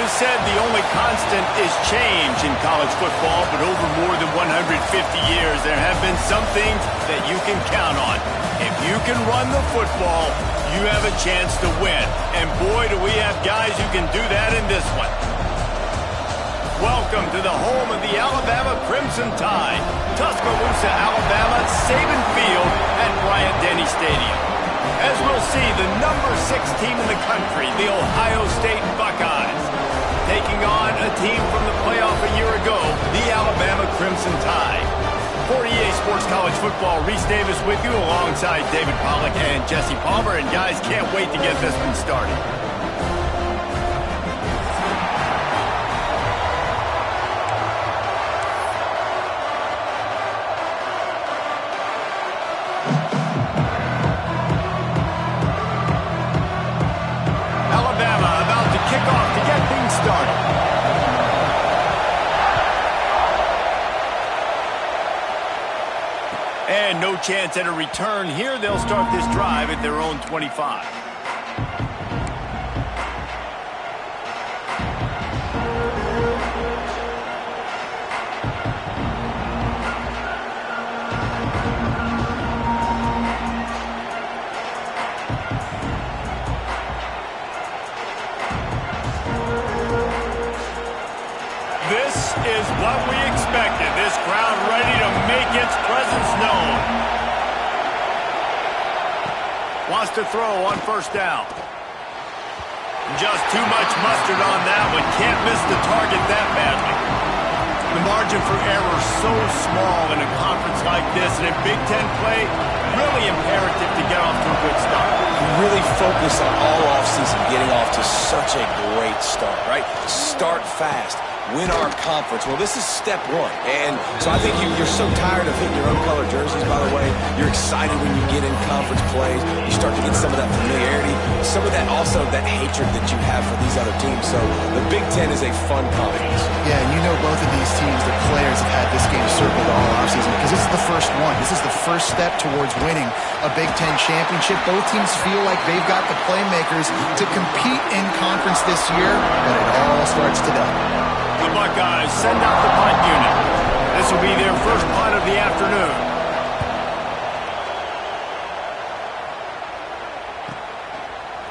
is said the only constant is change in college football, but over more than 150 years, there have been some things that you can count on. If you can run the football, you have a chance to win. And boy, do we have guys who can do that in this one. Welcome to the home of the Alabama Crimson Tide, Tuscaloosa, Alabama, Saban Field at Bryant-Denny Stadium. As we'll see, the number 6 team in the country, the Ohio State Buckeyes, taking on a team from the playoff a year ago, the Alabama Crimson Tide. For EA Sports College Football, Reese Davis with you alongside David Pollack and Jesse Palmer. And guys, can't wait to get this one started. And no chance at a return here. They'll start this drive at their own 25. This is what we expected. This crowd ready to make its presence known. Wants to throw on first down. Just too much mustard on that one. Can't miss the target that badly. The margin for error so small in a conference like this, and in Big Ten play, really imperative to get off to a good start. You really focus on all offseason getting off to such a great start, right? Start fast. Win our conference. Well, this is step one. And so I think you're so tired of hitting your own color jerseys, by the way. You're excited when you get in conference plays. You start to get some of that familiarity, some of that also that hatred that you have for these other teams. So the Big Ten is a fun conference. Yeah, and you know both of these teams, the players have had this game circled all offseason because this is the first one. This is the first step towards winning a Big Ten championship. Both teams feel like they've got the playmakers to compete in conference this year, but it all starts today. The Buckeyes send out the punt unit. This will be their first punt of the afternoon.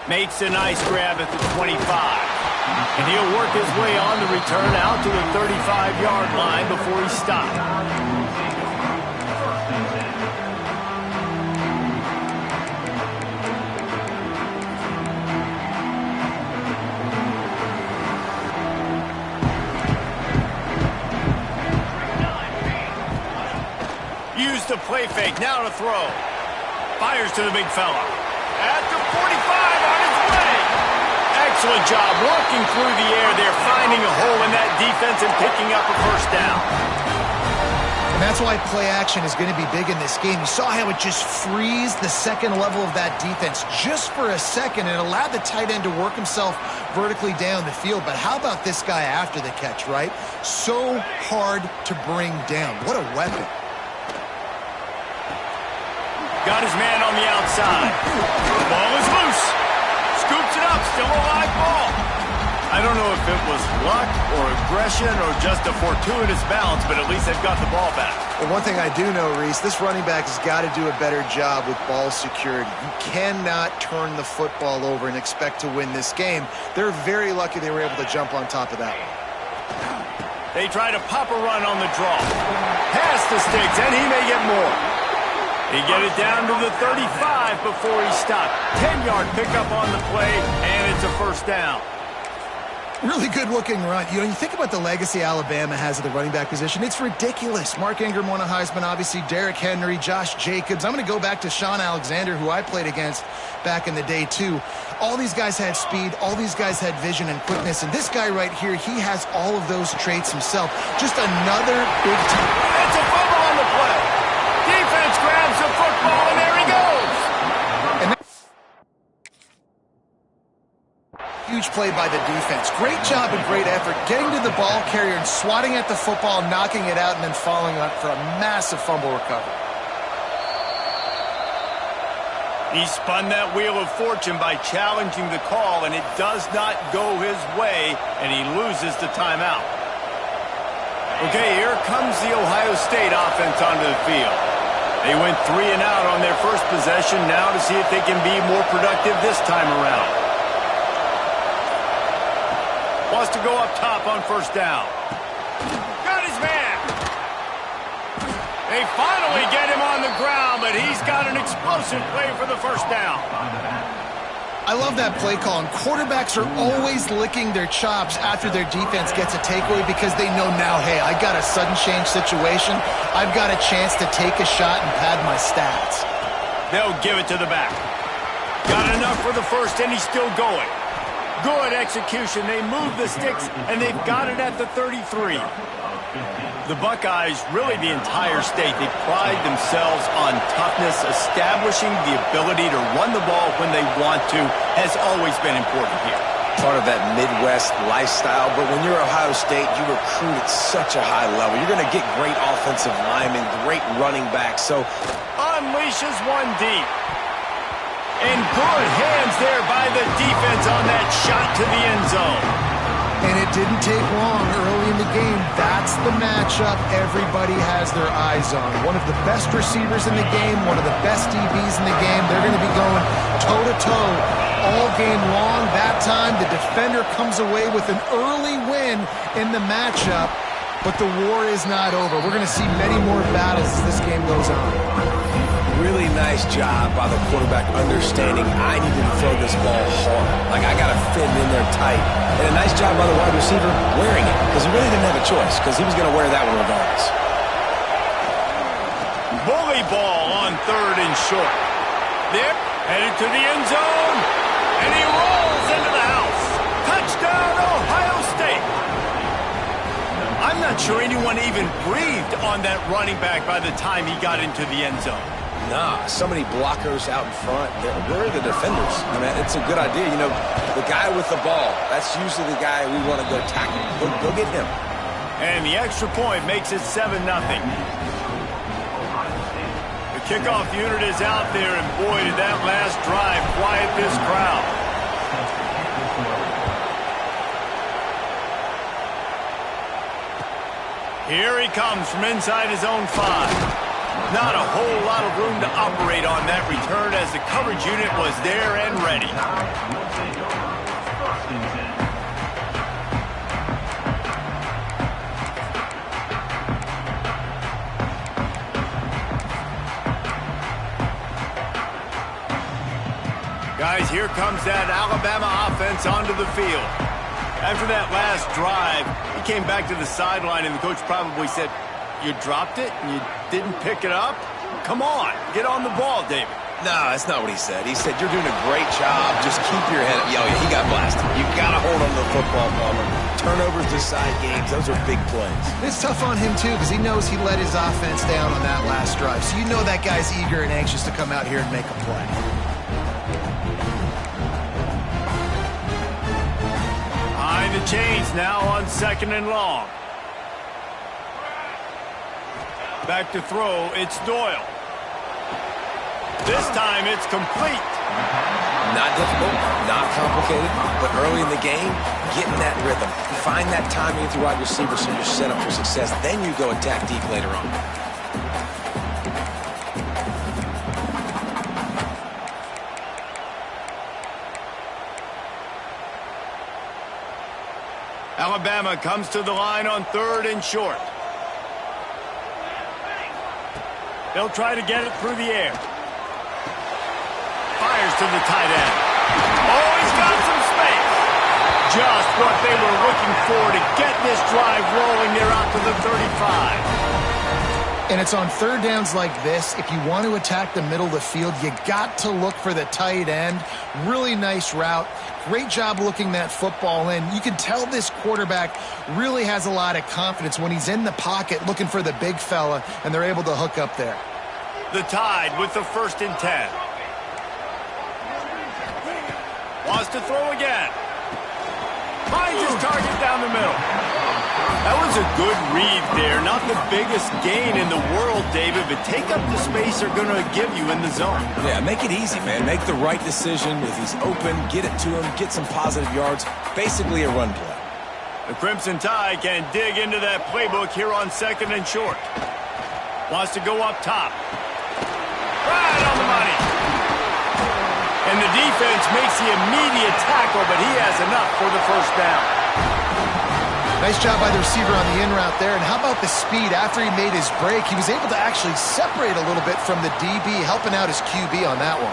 Makes a nice grab at the 25. And he'll work his way on the return out to the 35-yard line before he stopped. The play fake, now to throw. Fires to the big fella. At the 45, on his way. Excellent job working through the air there, finding a hole in that defense and picking up a first down. And that's why play action is going to be big in this game. You saw how it just freezed the second level of that defense just for a second and allowed the tight end to work himself vertically down the field. But how about this guy after the catch, right? So hard to bring down. What a weapon. Got his man on the outside. The ball is loose. Scoops it up. Still a live ball. I don't know if it was luck or aggression or just a fortuitous bounce, but at least they've got the ball back. Well, one thing I do know, Reese, this running back has got to do a better job with ball security. You cannot turn the football over and expect to win this game. They're very lucky they were able to jump on top of that one. They try to pop a run on the draw. Pass the sticks, and he may get more. He get it down to the 35 before he stopped. 10-yard pickup on the play, and it's a first down. Really good-looking run. You know, you think about the legacy Alabama has at the running back position. It's ridiculous. Mark Ingram won a Heisman, obviously. Derrick Henry, Josh Jacobs. I'm going to go back to Sean Alexander, who I played against back in the day, too. All these guys had speed. All these guys had vision and quickness. And this guy right here, he has all of those traits himself. Just another big time. It's a fumble on the play. Defense grabs the football, and there he goes. Huge play by the defense. Great job and great effort getting to the ball carrier and swatting at the football, knocking it out, and then following up for a massive fumble recovery. He spun that wheel of fortune by challenging the call, and it does not go his way, and he loses the timeout. Okay, here comes the Ohio State offense onto the field. They went 3 and out on their first possession, now to see if they can be more productive this time around. Wants to go up top on first down. Got his man. They finally get him on the ground, but he's got an explosive play for the first down. I love that play call, and quarterbacks are always licking their chops after their defense gets a takeaway because they know now, hey, I got a sudden change situation. I've got a chance to take a shot and pad my stats. They'll give it to the back. Got enough for the first, and he's still going. Good execution. They move the sticks, and they've got it at the 33. The Buckeyes, really the entire state, they pride themselves on toughness. Establishing the ability to run the ball when they want to has always been important here. Part of that Midwest lifestyle, but when you're Ohio State, you recruit at such a high level. You're going to get great offensive linemen, great running backs. So unleashes one deep. And good hands there by the defense on that shot to the end zone. And it didn't take long early in the game. That's the matchup everybody has their eyes on. One of the best receivers in the game, one of the best DBs in the game. They're going to be going toe-to-toe all game long. That time, the defender comes away with an early win in the matchup, but the war is not over. We're going to see many more battles as this game goes on. Really nice job by the quarterback understanding I need to throw this ball hard. Like, I got to fit it in there tight. And a nice job by the wide receiver wearing it, because he really didn't have a choice, because he was going to wear that one regardless. Bully ball on third and short. There, headed to the end zone, and he rolls into the house. Touchdown, Ohio State. I'm not sure anyone even breathed on that running back by the time he got into the end zone. Nah, so many blockers out in front. Where are the defenders? I mean, it's a good idea. You know, the guy with the ball, that's usually the guy we want to go tackle. Go get him. And the extra point makes it 7-0. The kickoff unit is out there, and boy, did that last drive quiet this crowd. Here he comes from inside his own 5. Not a whole lot of room to operate on that return as the coverage unit was there and ready. Guys, here comes that Alabama offense onto the field. After that last drive, he came back to the sideline, and the coach probably said, "You dropped it and you didn't pick it up? Come on, get on the ball, David." No, that's not what he said. He said, "You're doing a great job. Just keep your head up." Yeah, he got blasted. You got to hold on to the football, Palmer. Turnovers decide games. Those are big plays. It's tough on him, too, because he knows he let his offense down on that last drive. So you know that guy's eager and anxious to come out here and make a play. Behind the chains now on 2nd and long. Back to throw, it's Doyle. This time it's complete. Not difficult, not complicated, but early in the game, getting that rhythm. Find that timing with your wide receiver so you're set up for success. Then you go attack deep later on. Alabama comes to the line on 3rd and short. They'll try to get it through the air. Fires to the tight end. Oh, he's got some space. Just what they were looking for to get this drive rolling. They're out to the 35. And it's on third downs like this. If you want to attack the middle of the field, you got to look for the tight end. Really nice route. Great job looking that football in. You can tell this quarterback really has a lot of confidence when he's in the pocket looking for the big fella, and they're able to hook up there. The Tide with the 1st and 10. Wants to throw again. Finds his target down the middle. That was a good read there. Not the biggest gain in the world, David, but take up the space they're going to give you in the zone. Yeah, make it easy, man. Make the right decision. If he's open, get it to him, get some positive yards. Basically a run play. The Crimson Tide can dig into that playbook here on 2nd and short. Wants to go up top. Right on the money. And the defense makes the immediate tackle, but he has enough for the first down. Nice job by the receiver on the in route there. And how about the speed after he made his break? He was able to actually separate a little bit from the DB, helping out his QB on that one.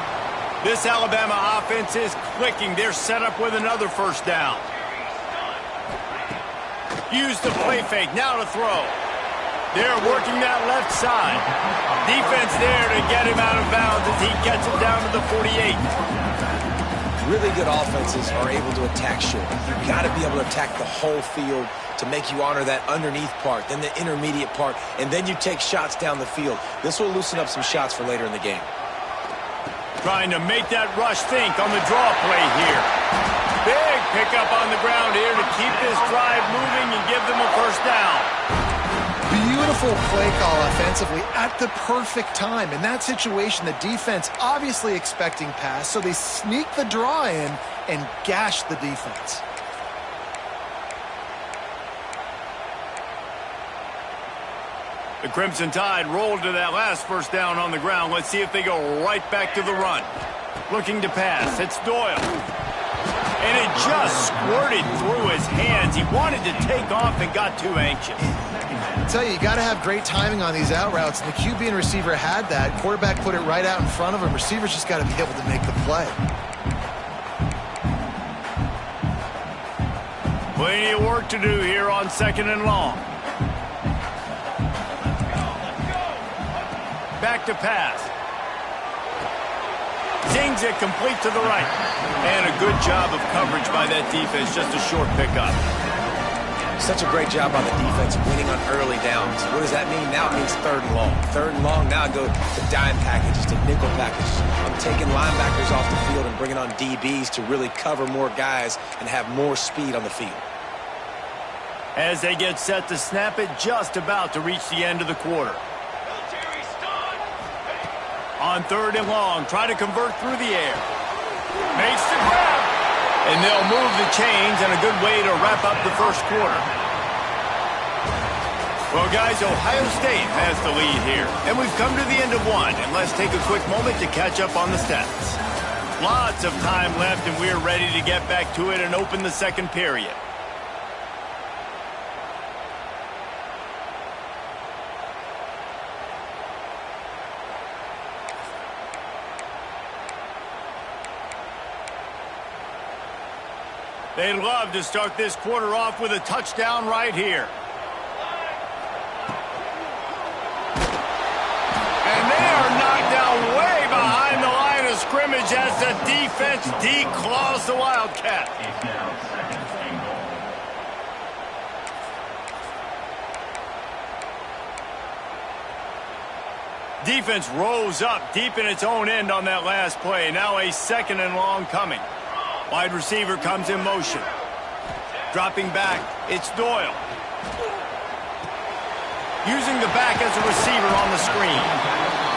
This Alabama offense is clicking. They're set up with another first down. Use the play fake. Now to throw. They're working that left side. Defense there to get him out of bounds as he gets it down to the 48. Really good offenses are able to attack short. You've got to be able to attack the whole field to make you honor that underneath part, then the intermediate part, and then you take shots down the field. This will loosen up some shots for later in the game. Trying to make that rush think on the draw play here. Big pickup on the ground here to keep this drive moving and give them a first down. Beautiful play call offensively at the perfect time. In that situation, the defense obviously expecting pass, so they sneak the draw in and gash the defense. The Crimson Tide rolled to that last first down on the ground. Let's see if they go right back to the run. Looking to pass. It's Doyle. And it just squirted through his hands. He wanted to take off and got too anxious. I tell you got to have great timing on these out routes, and the QB and receiver had that. Quarterback put it right out in front of him. Receivers just got to be able to make the play. Plenty of work to do here on 2nd and long. Back to pass. Zings it complete to the right. And a good job of coverage by that defense. Just a short pickup. Such a great job by the defense winning on early downs. What does that mean? Now it means 3rd and long. 3rd and long, now I go to dime packages, to nickel packages. I'm taking linebackers off the field and bringing on DBs to really cover more guys and have more speed on the field. As they get set to snap it, just about to reach the end of the quarter. On 3rd and long, try to convert through the air. Makes the grab. And they'll move the chains, and a good way to wrap up the first quarter. Well, guys, Ohio State has the lead here. And we've come to the end of one. And let's take a quick moment to catch up on the stats. Lots of time left, and we're ready to get back to it and open the second period. They'd love to start this quarter off with a touchdown right here. And they are knocked down way behind the line of scrimmage as the defense declaws the Wildcat. Defense rose up deep in its own end on that last play. Now a 2nd and long coming. Wide receiver comes in motion. Dropping back, it's Doyle. Using the back as a receiver on the screen.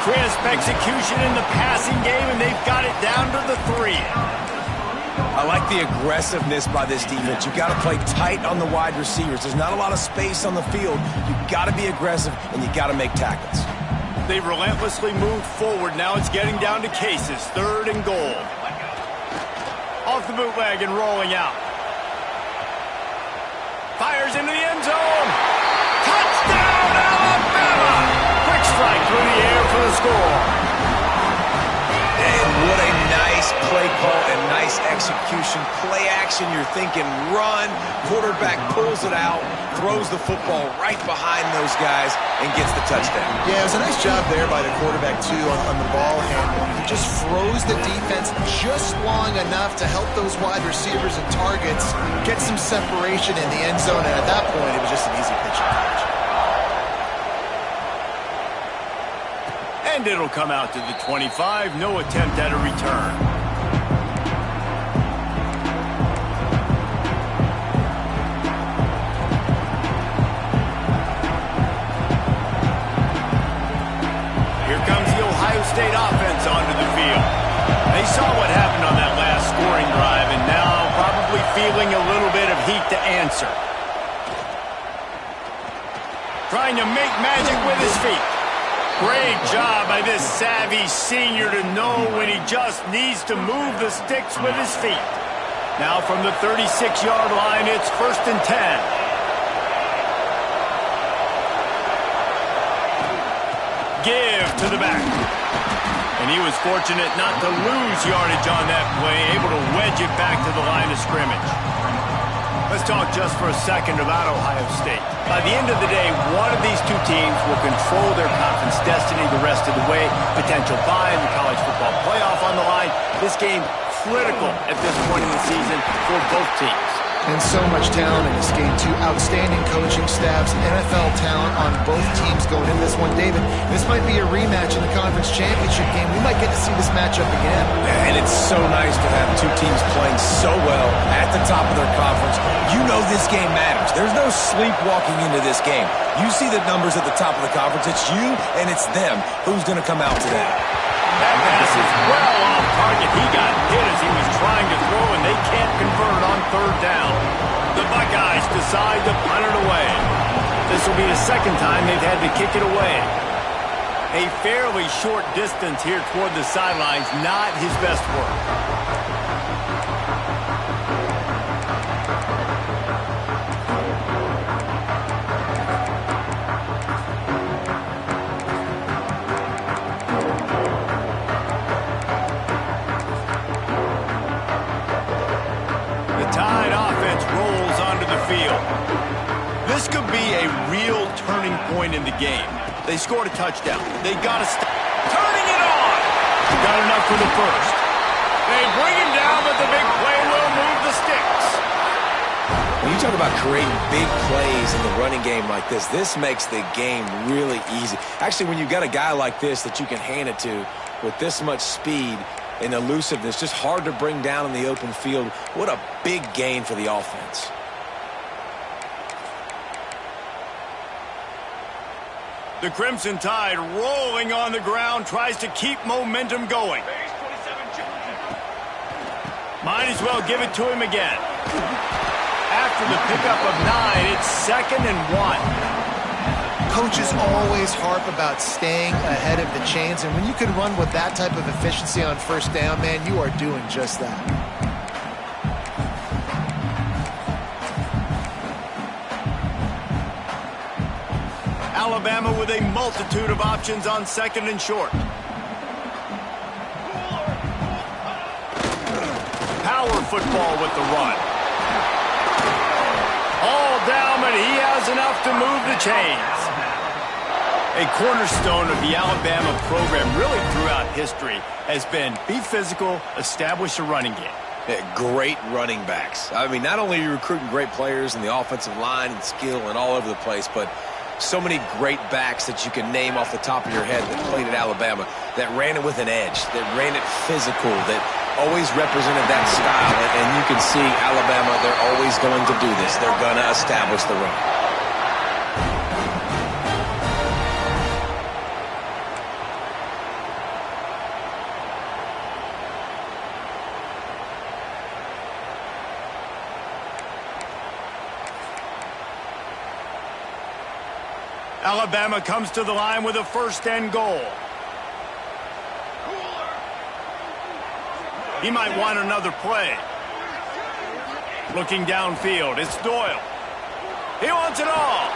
Crisp execution in the passing game, and they've got it down to the 3. I like the aggressiveness by this defense. You've got to play tight on the wide receivers. There's not a lot of space on the field. You've got to be aggressive, and you've got to make tackles. They've relentlessly moved forward. Now it's getting down to cases. 3rd and goal. Off the bootleg and rolling out. Fires into the end zone. Touchdown, Alabama! Quick strike through the air for the score. And what a nice play call and nice execution. Play action, you're thinking run. Quarterback pulls it out, throws the football right behind those guys, and gets the touchdown. Yeah, it was a nice job there by the quarterback, too, on the ball handling. He just froze the defense just long enough to help those wide receivers and targets get some separation in the end zone, and at that point, it was just an easy pitch and catch. And it'll come out to the 25. No attempt at a return. State offense onto the field. They saw what happened on that last scoring drive, and now probably feeling a little bit of heat to answer. Trying to make magic with his feet. Great job by this savvy senior to know when he just needs to move the sticks with his feet. Now from the 36-yard line, it's 1st and 10. Give to the back. And he was fortunate not to lose yardage on that play, able to wedge it back to the line of scrimmage. Let's talk just for a second about Ohio State. By the end of the day, one of these two teams will control their conference destiny the rest of the way. Potential bye in the college football playoff on the line. This game critical at this point in the season for both teams. And so much talent in this game, too. Outstanding coaching staffs, NFL talent on both teams going into this one. David, this might be a rematch in the conference championship game. We might get to see this matchup again. And it's so nice to have two teams playing so well at the top of their conference. You know this game matters. There's no sleepwalking into this game. You see the numbers at the top of the conference. It's you and it's them. Who's going to come out today? That pass is well off target. He got hit as he was trying to throw, and they can't convert on 3rd down. The Buckeyes decide to punt it away. This will be the second time they've had to kick it away. A fairly short distance here toward the sidelines, not his best work. This could be a real turning point in the game. They scored a touchdown. They got to stop. Turning it on! Got enough for the first. They bring him down, but the big play will move the sticks. When you talk about creating big plays in the running game like this makes the game really easy. Actually, when you've got a guy like this that you can hand it to with this much speed and elusiveness, just hard to bring down in the open field, what a big gain for the offense. The Crimson Tide rolling on the ground, tries to keep momentum going. Might as well give it to him again. After the pickup of 9, it's 2nd and 1. Coaches always harp about staying ahead of the chains, and when you can run with that type of efficiency on 1st down, man, you are doing just that. Alabama with a multitude of options on 2nd and short. Power football with the run. All down, but he has enough to move the chains. A cornerstone of the Alabama program really throughout history has been be physical, establish a running game. Yeah, great running backs. I mean, not only are you recruiting great players in the offensive line and skill and all over the place, but so many great backs that you can name off the top of your head that played at Alabama, that ran it with an edge, that ran it physical, that always represented that style. And you can see Alabama, they're always going to do this. They're going to establish the run. Alabama comes to the line with a 1st and goal. He might want another play. Looking downfield, it's Doyle. He wants it all.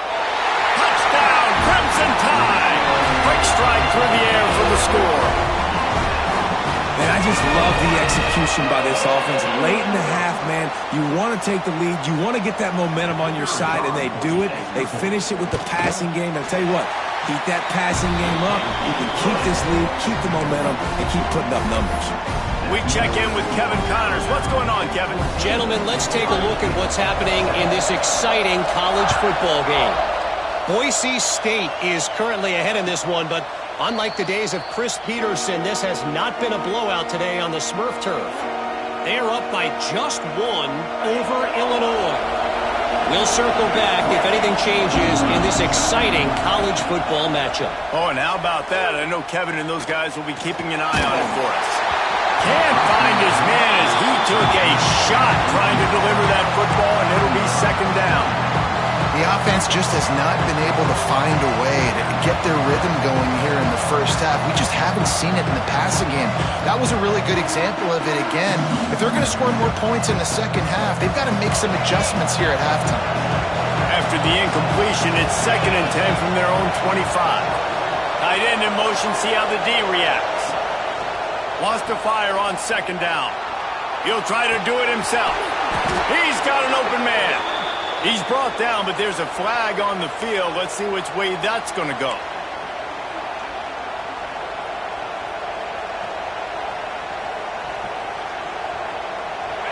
Touchdown, Crimson Tide. Quick strike through the air for the score. Man, I just love the execution by this offense. Late in the half, man, you want to take the lead. You want to get that momentum on your side, and they do it. They finish it with the passing game. And I'll tell you what, keep that passing game up. You can keep this lead, keep the momentum, and keep putting up numbers. We check in with Kevin Connors. What's going on, Kevin? Gentlemen, let's take a look at what's happening in this exciting college football game. Boise State is currently ahead in this one, but unlike the days of Chris Peterson, this has not been a blowout today on the Smurf turf. They are up by just 1 over Illinois. We'll circle back if anything changes in this exciting college football matchup. Oh, and how about that? I know Kevin and those guys will be keeping an eye on it for us. Can't find his man as he took a shot trying to deliver that football, and it'll be second down. The offense just has not been able to find a way to get their rhythm going here in the first half. We just haven't seen it in the passing game. That was a really good example of it again. If they're going to score more points in the second half, they've got to make some adjustments here at halftime. After the incompletion, it's 2nd and 10 from their own 25. Tight end in motion, see how the D reacts. Wants to fire on 2nd down. He'll try to do it himself. He's got an open man. He's brought down, but there's a flag on the field. Let's see which way that's going to go.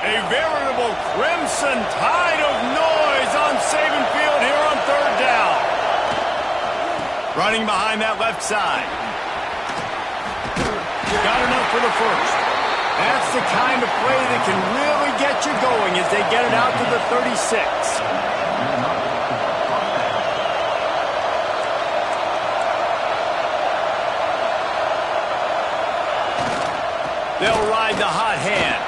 A veritable crimson tide of noise on Saban Field here on 3rd down. Running behind that left side. Got enough for the first. That's the kind of play that can really get you going as they get it out to the 36. They'll ride the hot hand.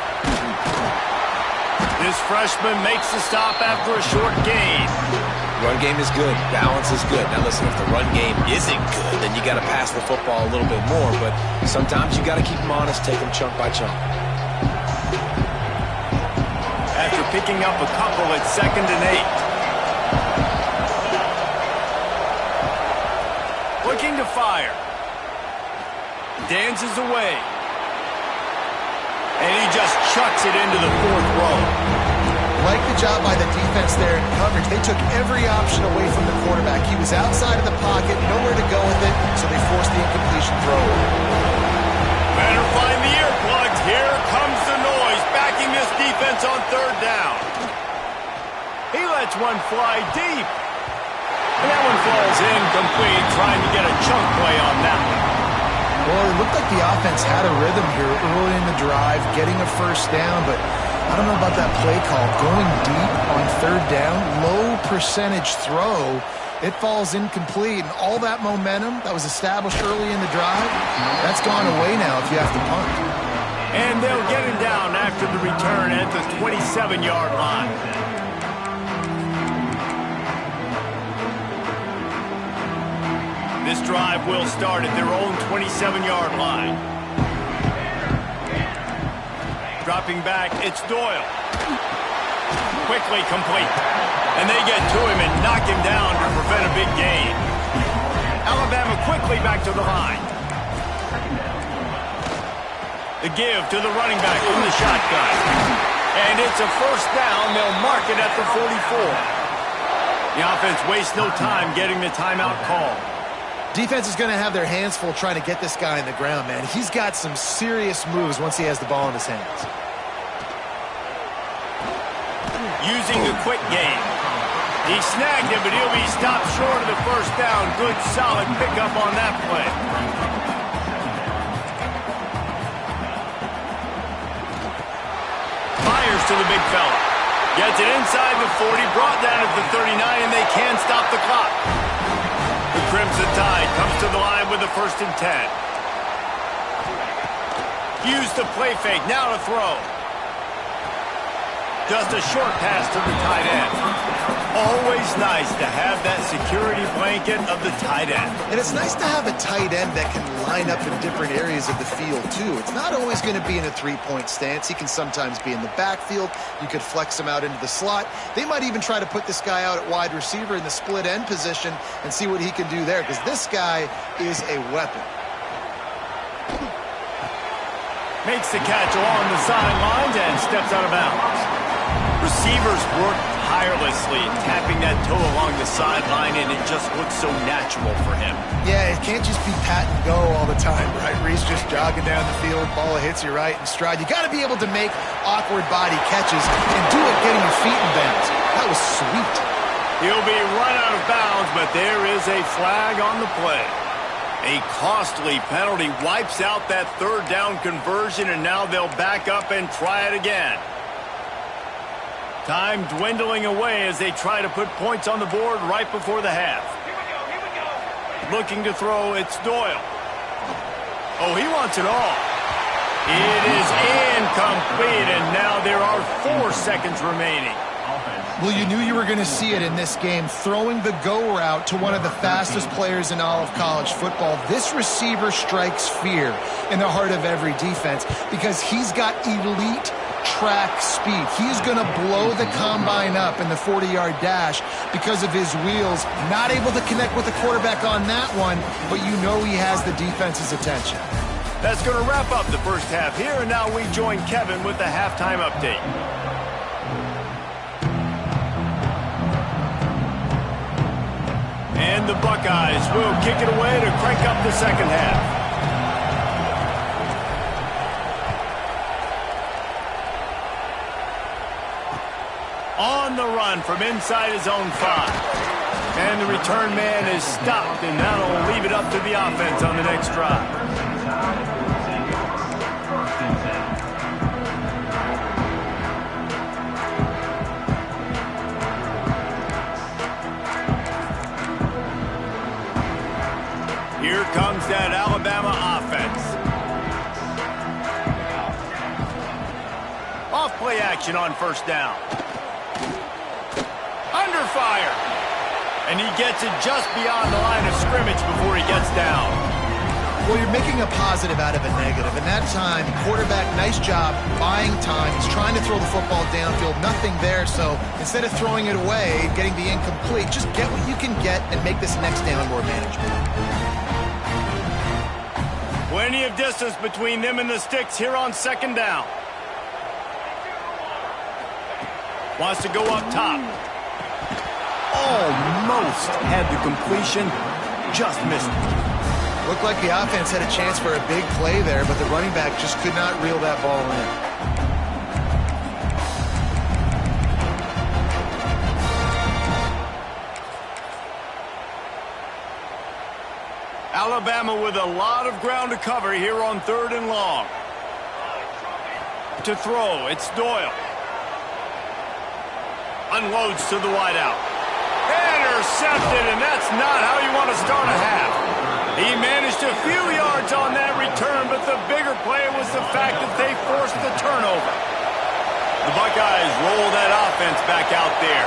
This freshman makes the stop after a short gain. Run game is good. Balance is good. Now listen, if the run game isn't good, then you got to pass the football a little bit more. But sometimes you got to keep them honest, take them chunk by chunk. After picking up a couple at 2nd and 8. Looking to fire. Dances away. And he just chucks it into the 4th row. Like the job by the defense there in coverage. They took every option away from the quarterback. He was outside of the pocket, nowhere to go with it, so they forced the incompletion throw. Better find the earplugs. Here comes the noise, backing this defense on 3rd down. He lets one fly deep. And that one falls incomplete, trying to get a chunk play on that one. Well, it looked like the offense had a rhythm here early in the drive, getting a first down, but I don't know about that play call. Going deep on 3rd down, low percentage throw, it falls incomplete. And all that momentum that was established early in the drive, that's gone away now if you have to punt. And they'll get him down after the return at the 27-yard line. This drive will start at their own 27-yard line. Dropping back, it's Doyle. Quickly complete. And they get to him and knock him down to prevent a big gain. Alabama quickly back to the line. The give to the running back from the shotgun. And it's a first down. They'll mark it at the 44. The offense wastes no time getting the timeout call. Defense is going to have their hands full trying to get this guy in the ground, man. He's got some serious moves once he has the ball in his hands. Using the quick game. He snagged him, but he'll be stopped short of the first down. Good, solid pickup on that play. Fires to the big fella. Gets it inside the 40, brought down at the 39, and they can't stop the clock. The Crimson Tide comes to the line with a 1st and 10. Use the play fake, now to throw. Just a short pass to the tight end. Always nice to have that security blanket of the tight end. And it's nice to have a tight end that can line up in different areas of the field, too. It's not always going to be in a three-point stance. He can sometimes be in the backfield. You could flex him out into the slot. They might even try to put this guy out at wide receiver in the split end position and see what he can do there, because this guy is a weapon. Makes the catch along the sidelines and steps out of bounds. Receivers work tirelessly, tapping that toe along the sideline, and it just looks so natural for him. Yeah, it can't just be pat and go all the time, right? Reese just jogging down the field, ball hits you right in stride. You got to be able to make awkward body catches and do it getting your feet in bounds. That was sweet. He'll be run out of bounds, but there is a flag on the play. A costly penalty wipes out that 3rd down conversion, and now they'll back up and try it again. Time dwindling away as they try to put points on the board right before the half. Looking to throw, it's Doyle. Oh, he wants it all. It is incomplete, and now there are 4 seconds remaining. Well, you knew you were going to see it in this game, throwing the go route to one of the fastest players in all of college football. This receiver strikes fear in the heart of every defense because he's got elite track speed. He's going to blow the combine up in the 40-yard dash because of his wheels. Not able to connect with the quarterback on that one, but you know he has the defense's attention. That's going to wrap up the first half here, and now we join Kevin with the halftime update. And the Buckeyes will kick it away to crank up the second half. On the run from inside his own 5. And the return man is stopped, and that'll leave it up to the offense on the next drive. Here comes that Alabama offense. Off play action on first down. Under fire. And he gets it just beyond the line of scrimmage before he gets down. Well, you're making a positive out of a negative. And that time, quarterback, nice job buying time. He's trying to throw the football downfield. Nothing there. So instead of throwing it away, getting the incomplete, just get what you can get and make this next down more manageable. Plenty of distance between them and the sticks here on second down. Wants to go up top. Almost had the completion. Just missed it. Looked like the offense had a chance for a big play there, but the running back just could not reel that ball in. Alabama with a lot of ground to cover here on 3rd and long. To throw, it's Doyle. Unloads to the wideout. Intercepted, and that's not how you want to start a half. He managed a few yards on that return, but the bigger play was the fact that they forced the turnover. The Buckeyes roll that offense back out there.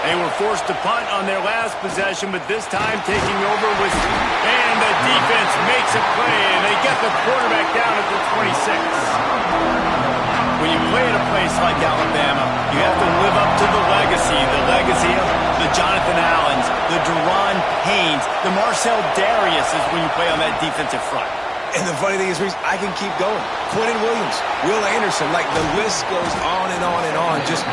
They were forced to punt on their last possession, but this time taking over was... And the defense makes a play, and they get the quarterback down at the 26. When you play at a place like Alabama, you have to live up to the legacy of the Jonathan Allens, the Deron Haynes, the Marcel Dariuses when you play on that defensive front. And the funny thing is, Reese, I can keep going. Quentin Williams, Will Anderson, like the list goes on and on and on. Just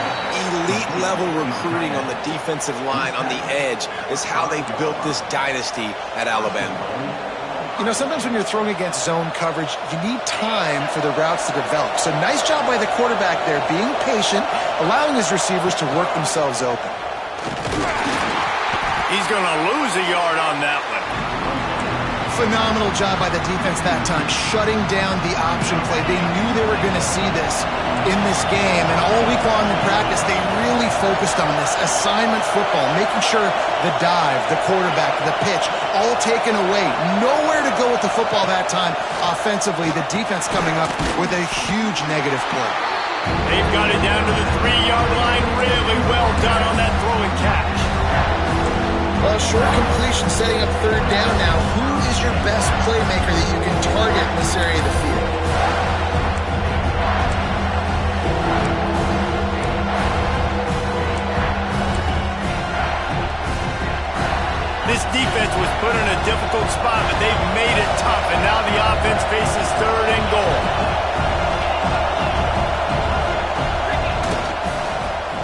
elite level recruiting on the defensive line, on the edge, is how they built this dynasty at Alabama. You know, sometimes when you're throwing against zone coverage, you need time for the routes to develop. So nice job by the quarterback there, being patient, allowing his receivers to work themselves open. He's going to lose a yard on that one. Phenomenal job by the defense that time, shutting down the option play. They knew they were going to see this in this game, and all week long in practice, they really focused on this assignment football, making sure the dive, the quarterback, the pitch, all taken away. Nowhere to go with the football that time offensively. The defense coming up with a huge negative play. They've got it down to the 3-yard line. Really well done on that throw and catch. Well, short completion setting up 3rd down now. Who is your best playmaker that you can target in this area of the field? This defense was put in a difficult spot, but they've made it tough, and now the offense faces 3rd and goal.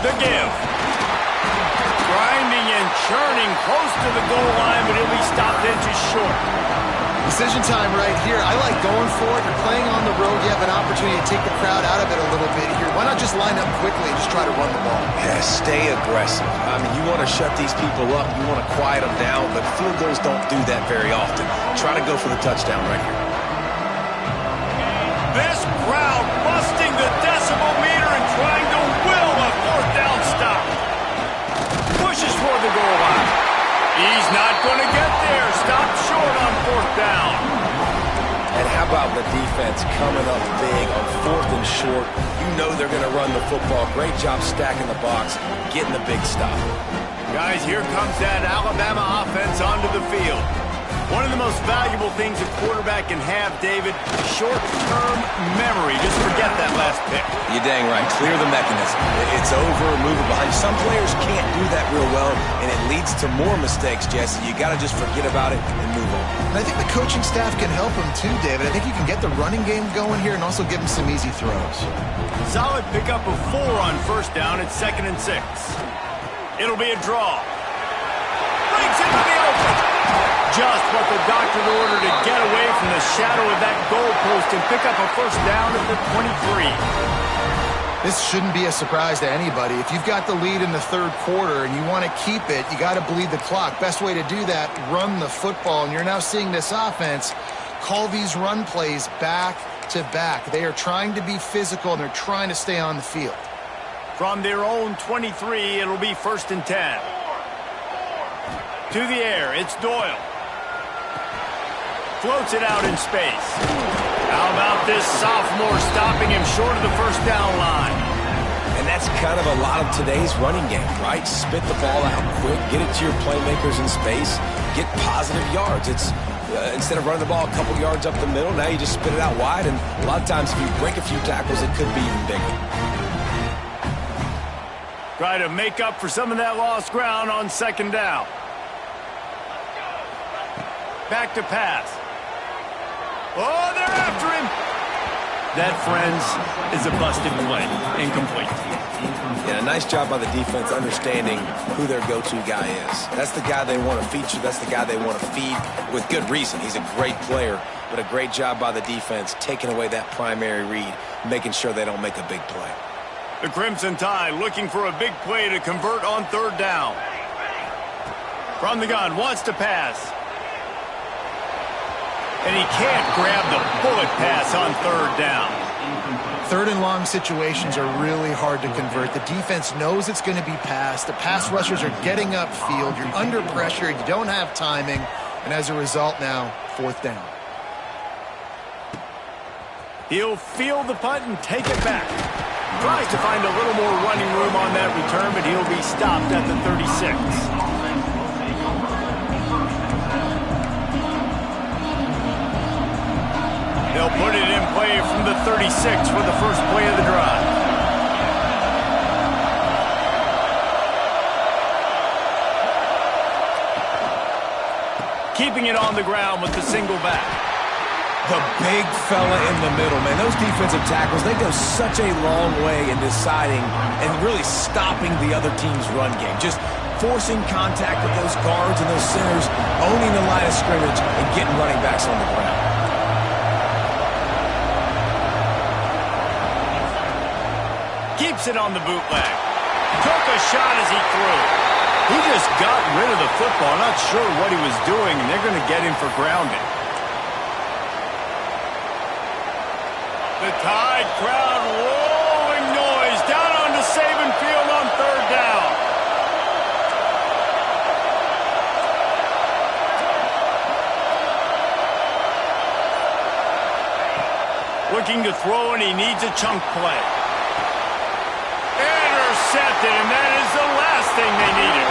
The give. Grinding and churning close to the goal line, but he'll be stopped inches short. Decision time right here. I like going for it. You're playing on the road. You have an opportunity to take the crowd out of it a little bit here. Why not just line up quickly and just try to run the ball? Yeah, stay aggressive. I mean, you want to shut these people up. You want to quiet them down, but field goals don't do that very often. Try to go for the touchdown right here. This crowd busting the decibel meter and trying to will a 4th down He's not going to get there. Stop short on 4th down. And how about the defense coming up big on 4th and short? You know they're going to run the football. Great job stacking the box, getting the big stop. Guys, here comes that Alabama offense onto the field. One of the most valuable things a quarterback can have, David, short-term memory. Just forget that last pick. You're dang right. Clear the mechanism. It's over, move it behind. Some players can't do that real well, and it leads to more mistakes, Jesse. You got to just forget about it and move on. And I think the coaching staff can help him too, David. I think you can get the running game going here and also give him some easy throws. Solid pickup of 4 on 1st down at 2nd and 6. It'll be a draw. Brings it to the open. Just what the doctor ordered to get away from the shadow of that goalpost and pick up a 1st down at the 23. This shouldn't be a surprise to anybody. If you've got the lead in the 3rd quarter and you want to keep it, you got to bleed the clock. Best way to do that, run the football. And you're now seeing this offense call these run plays back to back. They are trying to be physical and they're trying to stay on the field. From their own 23, it'll be 1st and 10. To the air, it's Doyle. Floats it out in space. How about this sophomore stopping him short of the 1st down line? And that's kind of a lot of today's running game, right? Spit the ball out quick, get it to your playmakers in space, get positive yards. It's instead of running the ball a couple yards up the middle, now you just spit it out wide, and a lot of times if you break a few tackles, it could be even bigger. Try to make up for some of that lost ground on 2nd down. Back to pass. Oh, they're after him. That, friends, is a busted play. Incomplete. Yeah, nice job by the defense understanding who their go-to guy is. That's the guy they want to feature. That's the guy they want to feed with good reason. He's a great player, but a great job by the defense taking away that primary read, making sure they don't make a big play. The Crimson Tide looking for a big play to convert on 3rd down. From the gun, wants to pass. And he can't grab the bullet pass on 3rd down. 3rd and long situations are really hard to convert. The defense knows it's going to be passed. The pass rushers are getting upfield. You're under pressure. You don't have timing. And as a result now, 4th down. He'll field the punt and take it back. Tries to find a little more running room on that return, but he'll be stopped at the 36. They'll put it in play from the 36 for the first play of the drive. Keeping it on the ground with the single back. The big fella in the middle, man. Those defensive tackles, they go such a long way in deciding and really stopping the other team's run game. Just forcing contact with those guards and those centers, owning the line of scrimmage, and getting running backs on the ground. Keeps it on the bootleg. Took a shot as he threw. He just got rid of the football. Not sure what he was doing, and they're going to get him for grounding. The Tide crowd rolling noise down onto Saban Field on 3rd down. Looking to throw, and he needs a chunk play. Intercepted, and that is the last thing they needed.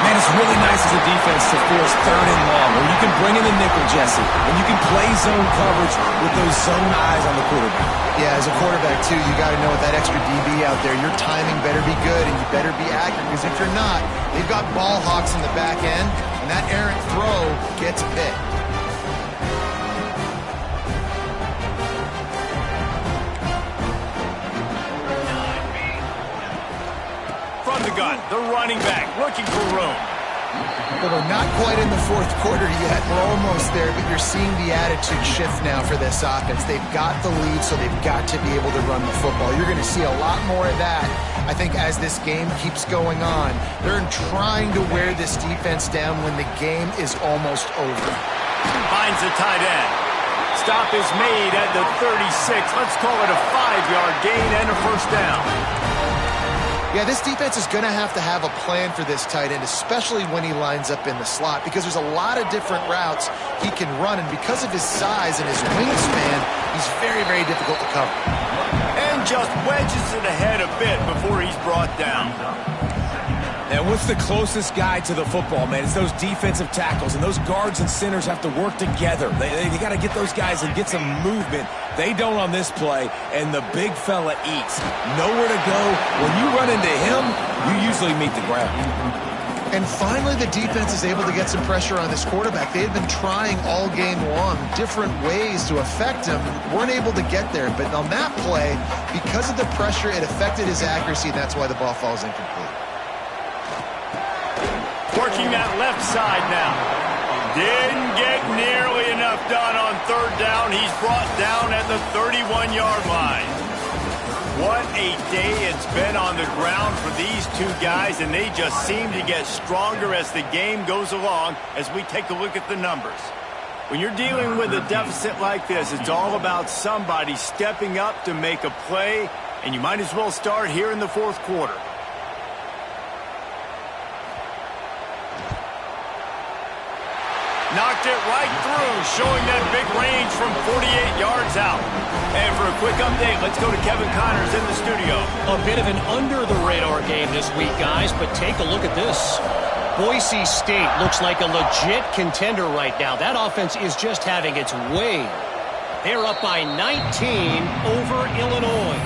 Man, it's really nice as a defense to force 3rd and long, where you can bring in the nickel, Jesse, and you can play zone coverage with those zone eyes on the quarterback. Yeah, as a quarterback, too, you got to know with that extra DB out there, your timing better be good and you better be accurate, because if you're not, they've got ball hawks in the back end, and that errant throw gets picked. Gun, the running back, looking for room. Well, we're not quite in the 4th quarter yet. We're almost there, but you're seeing the attitude shift now for this offense. They've got the lead, so they've got to be able to run the football. You're going to see a lot more of that, I think, as this game keeps going on. They're trying to wear this defense down when the game is almost over. Finds the tight end. Stop is made at the 36. Let's call it a 5-yard gain and a 1st down. Yeah, this defense is going to have a plan for this tight end, especially when he lines up in the slot, because there's a lot of different routes he can run, and because of his size and his wingspan, he's very, very difficult to cover. And just wedges it ahead a bit before he's brought down. And what's the closest guy to the football, man? It's those defensive tackles, and those guards and centers have to work together. They got to get those guys and get some movement. They don't on this play, and the big fella eats. Nowhere to go. When you run into him, you usually meet the ground. And finally, the defense is able to get some pressure on this quarterback. They had been trying all game long different ways to affect him, weren't able to get there. But on that play, because of the pressure, it affected his accuracy, and that's why the ball falls incomplete. Working that left side now. Didn't get nearly enough done on third down. He's brought down at the 31-yard line. What a day it's been on the ground for these two guys, and they just seem to get stronger as the game goes along as we take a look at the numbers. When you're dealing with a deficit like this, it's all about somebody stepping up to make a play, and you might as well start here in the fourth quarter. Knocked it right through, showing that big range from 48 yards out. And for a quick update, let's go to Kevin Connors in the studio. A bit of an under-the-radar game this week, guys, but take a look at this. Boise State looks like a legit contender right now. That offense is just having its way. They're up by 19 over Illinois.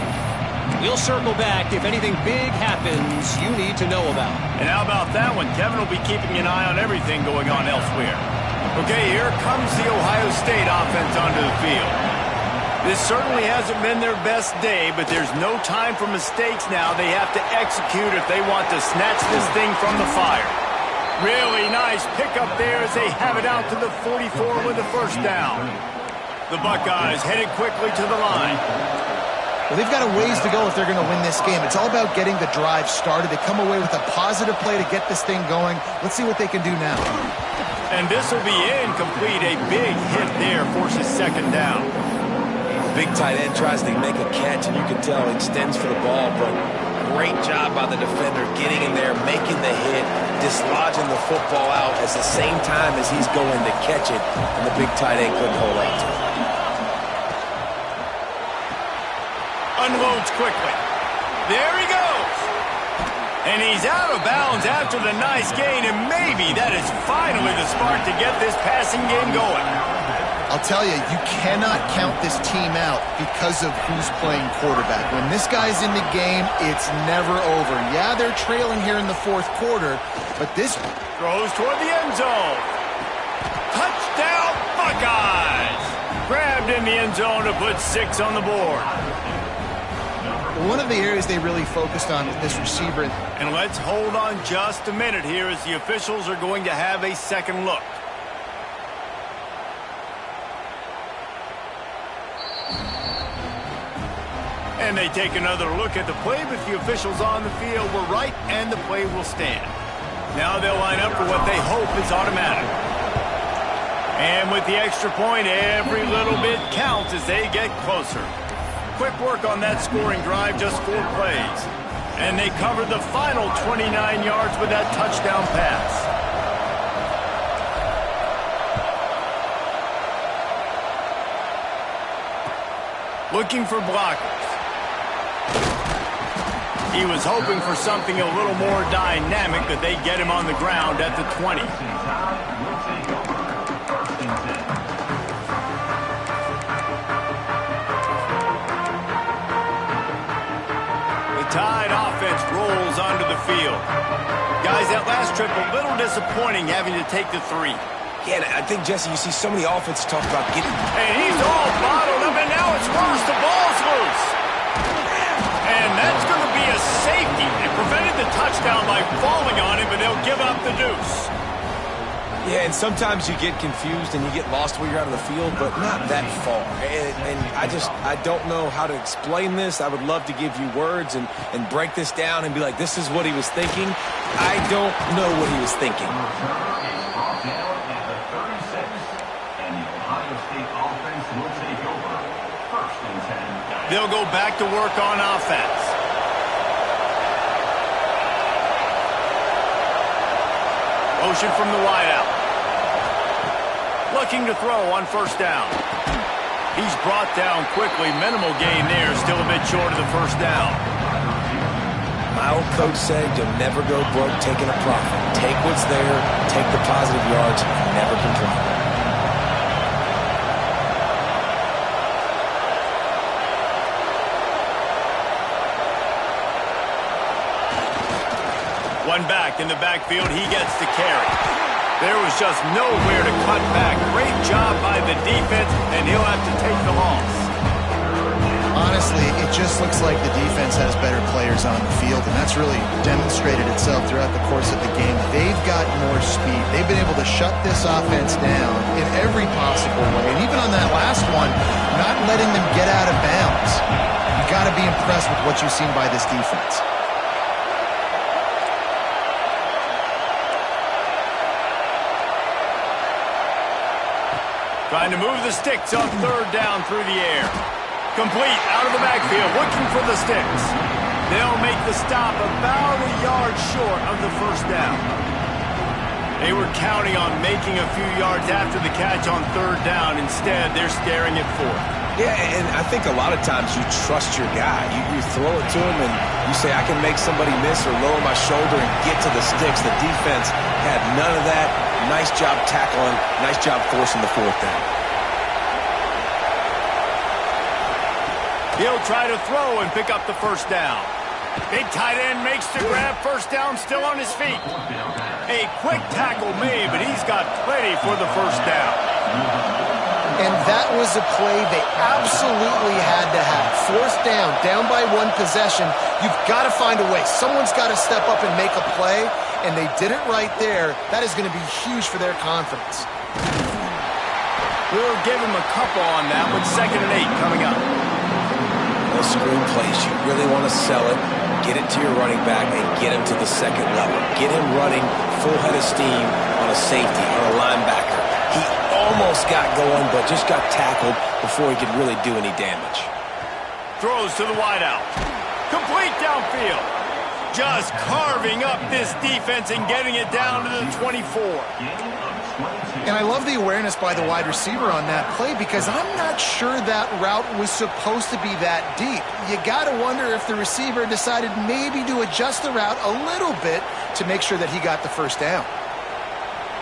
We'll circle back if anything big happens you need to know about. And how about that one? Kevin will be keeping an eye on everything going on elsewhere. Okay, here comes the Ohio State offense onto the field. This certainly hasn't been their best day, but there's no time for mistakes now. They have to execute if they want to snatch this thing from the fire. Really nice pickup there as they have it out to the 44 with the first down. The Buckeyes headed quickly to the line. Well, they've got a ways to go if they're going to win this game. It's all about getting the drive started. They come away with a positive play to get this thing going. Let's see what they can do now. And this will be incomplete. A big hit there forces second down. Big tight end tries to make a catch, and you can tell he extends for the ball, but great job by the defender getting in there, making the hit, dislodging the football out at the same time as he's going to catch it, and the big tight end couldn't hold on to it. Unloads quickly. There he goes. And he's out of bounds after the nice gain, and maybe that is finally the spark to get this passing game going. I'll tell you, you cannot count this team out because of who's playing quarterback. When this guy's in the game, it's never over. Yeah, they're trailing here in the fourth quarter, but this throws toward the end zone. Touchdown, Buckeyes! Grabbed in the end zone to put 6 on the board. One of the areas they really focused on with this receiver. And let's hold on just a minute here as the officials are going to have a second look. And they take another look at the play, but the officials on the field were right, and the play will stand. Now they'll line up for what they hope is automatic. And with the extra point, every little bit counts as they get closer. Quick work on that scoring drive, just 4 plays. And they covered the final 29 yards with that touchdown pass. Looking for blockers. He was hoping for something a little more dynamic, but they get him on the ground at the 20. Tide offense rolls onto the field. Guys, that last trip a little disappointing having to take the 3. Yeah, I think, Jesse, you see so many offenses talk about getting... And he's all bottled up, and now it's worse. The ball's loose. And that's going to be a safety. It prevented the touchdown by falling on him, but they'll give up the deuce. Yeah, and sometimes you get confused and you get lost where you're out of the field, but not that far. And I don't know how to explain this. I would love to give you words and break this down and be like, this is what he was thinking. I don't know what he was thinking. They'll go back to work on offense. Motion from the wideout. Looking to throw on first down. He's brought down quickly. Minimal gain there. Still a bit short of the first down. My old coach said you'll never go broke taking a profit. Take what's there, take the positive yards, and never complain. One back in the backfield. He gets the carry. There was just nowhere to cut back. Great job by the defense, and he'll have to take the loss. Honestly, it just looks like the defense has better players on the field, and that's really demonstrated itself throughout the course of the game. They've got more speed. They've been able to shut this offense down in every possible way, and even on that last one, not letting them get out of bounds. You've got to be impressed with what you've seen by this defense. Trying to move the sticks on third down through the air. Complete out of the backfield, looking for the sticks. They'll make the stop about a yard short of the first down. They were counting on making a few yards after the catch on third down. Instead, they're staring at fourth. Yeah, and I think a lot of times you trust your guy. You throw it to him and you say, I can make somebody miss or lower my shoulder and get to the sticks. The defense had none of that. Nice job tackling. Nice job forcing the fourth down. He'll try to throw and pick up the first down. Big tight end makes the grab. First down, still on his feet. A quick tackle made, but he's got plenty for the first down. And that was a play they absolutely had to have. Fourth down, down by one possession. You've got to find a way. Someone's got to step up and make a play, and they did it right there. That is going to be huge for their confidence. We'll give him a couple on that with 2nd and 8 coming up. Those screen plays, you really want to sell it, get it to your running back, and get him to the second level. Get him running full head of steam on a safety, on a linebacker. He almost got going, but just got tackled before he could really do any damage. Throws to the wideout. Complete downfield. Just carving up this defense and getting it down to the 24. And I love the awareness by the wide receiver on that play because I'm not sure that route was supposed to be that deep. You got to wonder if the receiver decided maybe to adjust the route a little bit to make sure that he got the first down.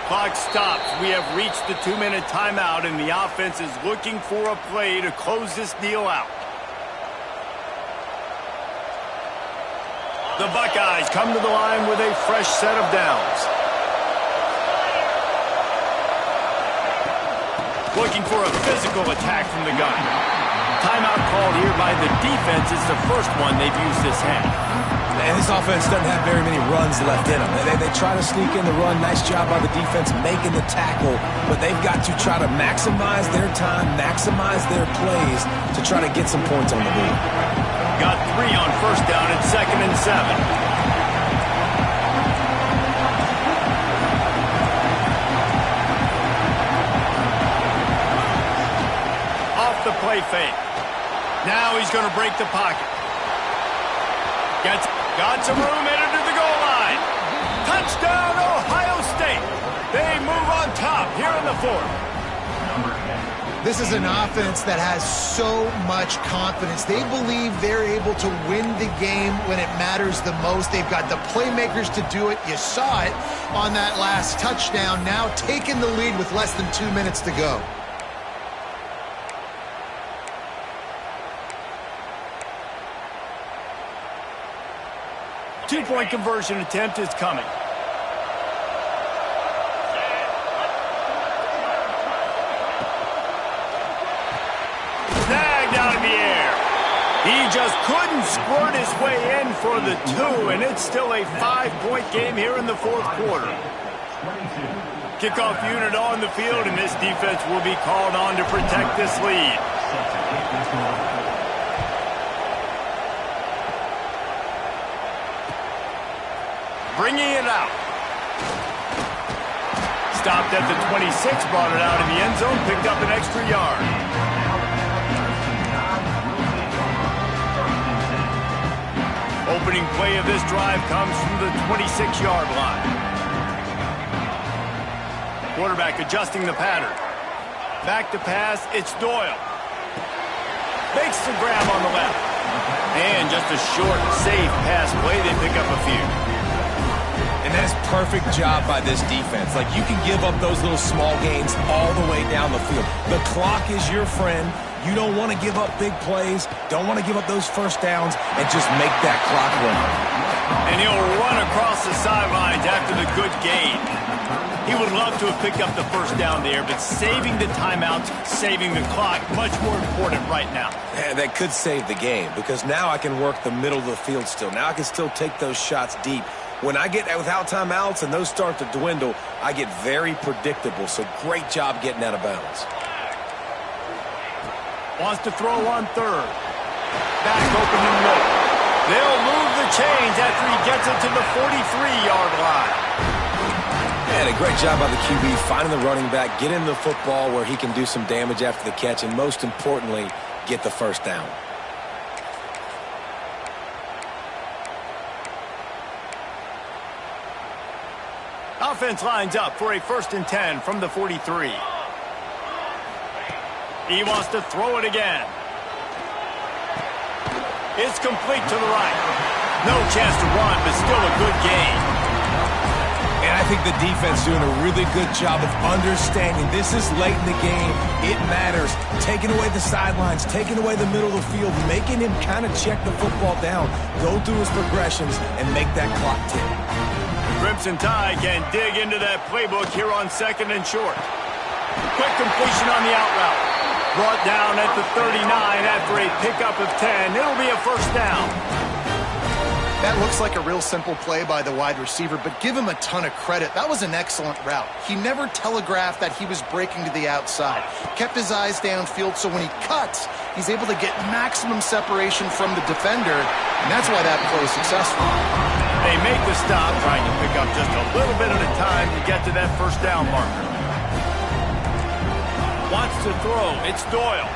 Clock stops. We have reached the 2-minute timeout, and the offense is looking for a play to close this deal out. The Buckeyes come to the line with a fresh set of downs. Looking for a physical attack from the gun. Timeout called here by the defense. It's the first one they've used this half. And this offense doesn't have very many runs left in them. They try to sneak in the run. Nice job by the defense making the tackle. But they've got to try to maximize their time, maximize their plays to try to get some points on the board. Got 3 on first down at 2nd and 7. The play fake. Now he's going to break the pocket. Got some room, headed to the goal line. Touchdown, Ohio State. They move on top here in the 4th. This is an offense that has so much confidence. They believe they're able to win the game when it matters the most. They've got the playmakers to do it. You saw it on that last touchdown. Now taking the lead with less than 2 minutes to go. Two-point conversion attempt is coming. Snagged out of the air. He just couldn't squirt his way in for the 2, and it's still a 5-point game here in the 4th quarter. Kickoff unit on the field, and this defense will be called on to protect this lead. Bringing it out. Stopped at the 26, brought it out in the end zone, picked up an extra yard. Opening play of this drive comes from the 26-yard line. Quarterback adjusting the pattern. Back to pass, it's Doyle. Makes the grab on the left. And just a short, safe pass play. They pick up a few. And that's perfect job by this defense. Like, you can give up those little small gains all the way down the field. The clock is your friend. You don't want to give up big plays. Don't want to give up those first downs and just make that clock run. And he'll run across the sidelines after the good gain. He would love to have picked up the first down there, but saving the timeouts, saving the clock, much more important right now. And that could save the game, because now I can work the middle of the field still. Now I can still take those shots deep. When I get without timeouts and those start to dwindle, I get very predictable. So great job getting out of bounds. Wants to throw on third. Back open and low. They'll move the chains after he gets it to the 43-yard line. And a great job by the QB finding the running back, getting the football where he can do some damage after the catch, and most importantly, get the first down. Offense lines up for a 1st and 10 from the 43. He wants to throw it again. It's complete to the right. No chance to run, but still a good game. And I think the defense doing a really good job of understanding this is late in the game. It matters. Taking away the sidelines, taking away the middle of the field, making him kind of check the football down, go through his progressions, and make that clock tick. Crimson Tide can dig into that playbook here on 2nd and short. Quick completion on the out route. Brought down at the 39 after a pickup of 10. It'll be a first down. That looks like a real simple play by the wide receiver, but give him a ton of credit. That was an excellent route. He never telegraphed that he was breaking to the outside. Kept his eyes downfield, so when he cuts, he's able to get maximum separation from the defender, and that's why that play is successful. They make the stop, trying to pick up just a little bit at a time to get to that first down marker. Wants to throw. It's Doyle.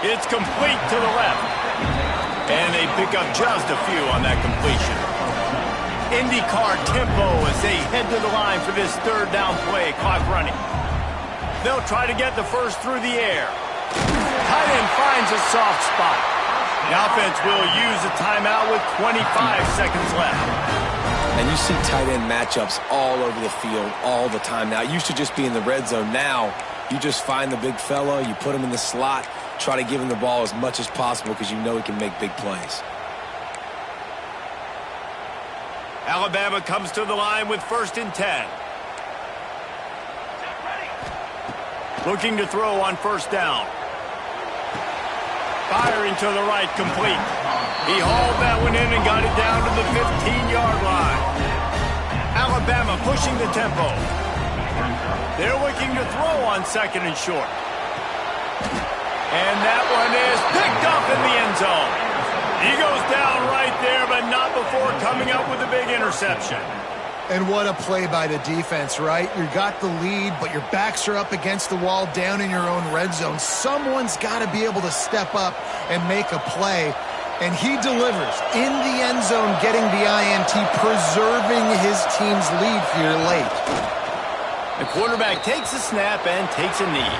It's complete to the left. And they pick up just a few on that completion. IndyCar tempo as they head to the line for this 3rd down play, clock running. They'll try to get the first through the air. Tight end finds a soft spot. The offense will use a timeout with 25 seconds left. And you see tight end matchups all over the field all the time now. It used to just be in the red zone. Now you just find the big fella, you put him in the slot, try to give him the ball as much as possible because you know he can make big plays. Alabama comes to the line with 1st and 10. Looking to throw on 1st down. Firing to the right, complete. He hauled that one in and got it down to the 15-yard line. Alabama pushing the tempo. They're looking to throw on 2nd and short. And that one is picked up in the end zone. He goes down right there, but not before coming up with a big interception. And what a play by the defense, right? You got the lead, but your backs are up against the wall down in your own red zone. Someone's got to be able to step up and make a play. And he delivers in the end zone, getting the INT, preserving his team's lead here late. The quarterback takes a snap and takes a knee.